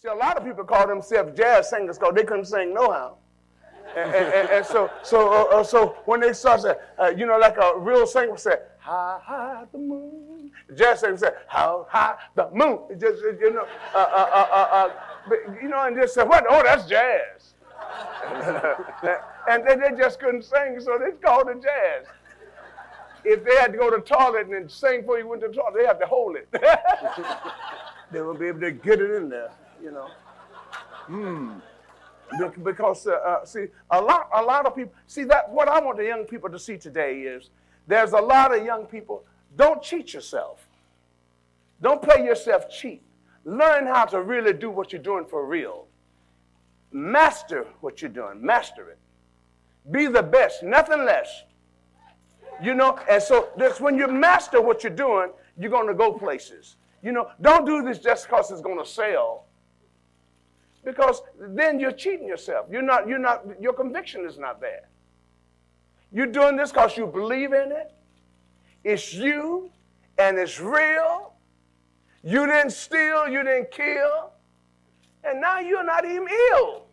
See, a lot of people call themselves jazz singers because they couldn't sing no how. And so when they start saying, like a real singer would say, how high the moon. The jazz singer say, how high the moon. It just, and just say, what? Oh, that's jazz. And they just couldn't sing, so they called it jazz. If they had to go to the toilet and sing before you went to the toilet, they had to hold it. They wouldn't be able to get it in there, Because, see, a lot of people, see, that what I want the young people to see today is there's a lot of young people, don't cheat yourself. Don't play yourself cheap. Learn how to really do what you're doing for real. Master what you're doing. Master it. Be the best, nothing less. And so this, when you master what you're doing, you're going to go places. Don't do this just because it's going to sell. Because then you're cheating yourself. Your conviction is not there. You're doing this because you believe in it. It's you, and it's real. You didn't steal, you didn't kill. And now you're not even ill.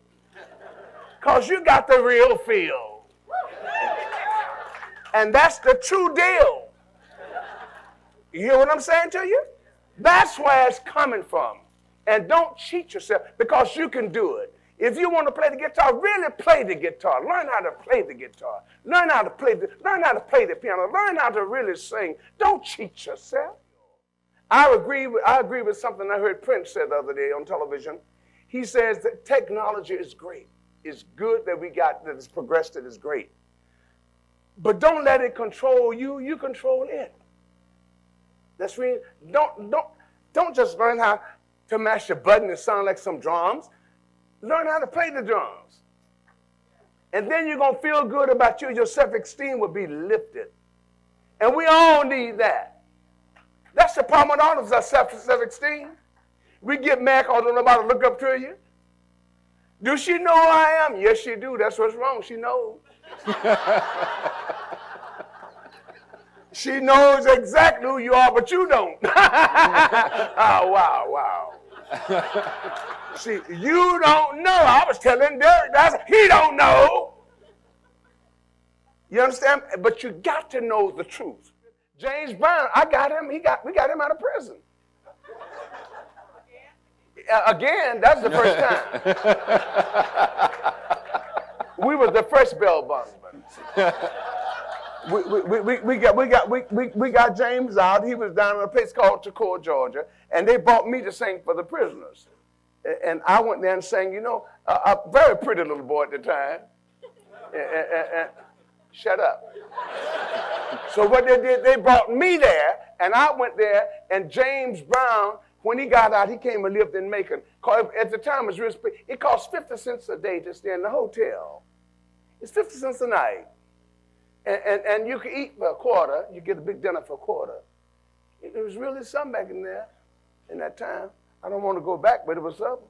Because you got the real feel. And that's the true deal. You hear what I'm saying to you? That's where it's coming from. And don't cheat yourself because you can do it. If you want to play the guitar, really play the guitar. Learn how to play the guitar. Learn how to play the piano. Learn how to really sing. Don't cheat yourself. I agree with something I heard Prince say the other day on television. He says that technology is great. It's good that that it's progressed, that it's great. But don't let it control you. You control it. That's really, don't just learn how to mash a button and sound like some drums. Learn how to play the drums. And then you're going to feel good about you. Your self-esteem will be lifted. And we all need that. That's the problem with all of us, our self-esteem. We get mad because nobody look up to you. Do she know who I am? Yes, she do. That's what's wrong. She knows. She knows exactly who you are, but you don't. Oh, wow. See, you don't know. I was telling Derek, he don't know. You understand? But you got to know the truth. James Brown, we got him out of prison. Again, that's the first time. We were the first bell bondsmen. We got James out. He was down in a place called Toccoa, Georgia, and they brought me to sing for the prisoners. And I went there and sang, a very pretty little boy at the time. Shut up. So what they did, they brought me there, and I went there, and James Brown, when he got out, he came and lived in Macon. At the time, it cost 50 cents a day to stay in the hotel. It's 50 cents a night. And you can eat for a quarter. You get a big dinner for a quarter. It was really something back in there in that time. I don't want to go back, but it was something.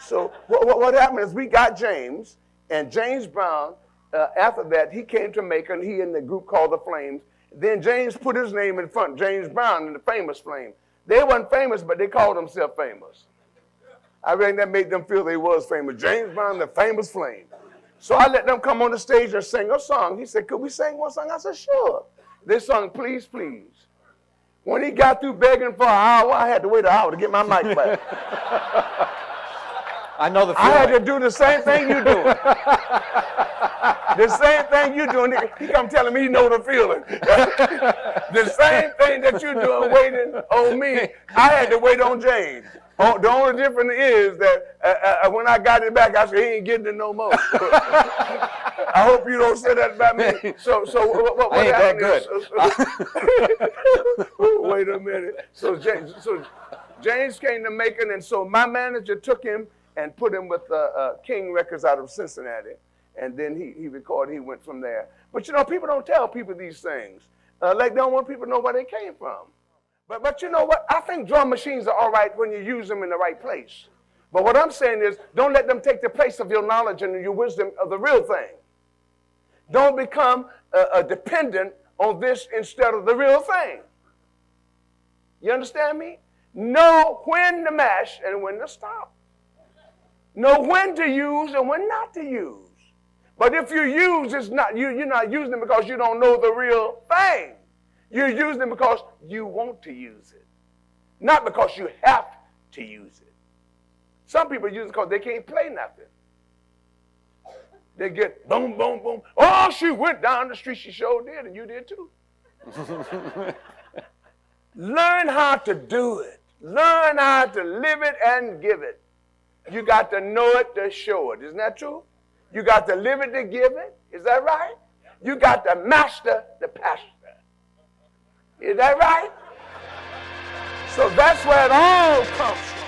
So what happened is we got James, and James Brown, after that, he came to Macon. He in the group called the Flames. Then James put his name in front, James Brown and the Famous Flame. They weren't famous, but they called themselves famous. I reckon that made them feel they was famous. James Brown, the Famous Flame. So I let them come on the stage and sing a song. He said, could we sing one song? I said, sure. They sung Please, Please. When he got through begging for an hour, I had to wait an hour to get my mic back. I know the feeling. I had to do the same thing you doing. The same thing you doing. He come telling me he know the feeling. The same thing that you doing waiting on me, I had to wait on James. The only difference is that when I got it back, I said, he ain't getting it no more. I hope you don't say that about me. So what I ain't that good. Wait a minute. So James came to Macon, and so my manager took him and put him with King Records out of Cincinnati. And then he recorded, he went from there. But people don't tell people these things. Like they don't want people to know where they came from. But you know what? I think drum machines are all right when you use them in the right place. But what I'm saying is, don't let them take the place of your knowledge and your wisdom of the real thing. Don't become dependent on this instead of the real thing. You understand me? Know when to mash and when to stop. Know when to use and when not to use. But if you use, it's not you're not using it because you don't know the real thing. You're using it because you want to use it, not because you have to use it. Some people use it because they can't play nothing. They get boom, boom, boom. Oh, she went down the street. She sure did, and you did too. Learn how to do it. Learn how to live it and give it. You got to know it to show it. Isn't that true? You got to live it to give it. Is that right? You got to master the pastor. Is that right? So that's where it all comes from.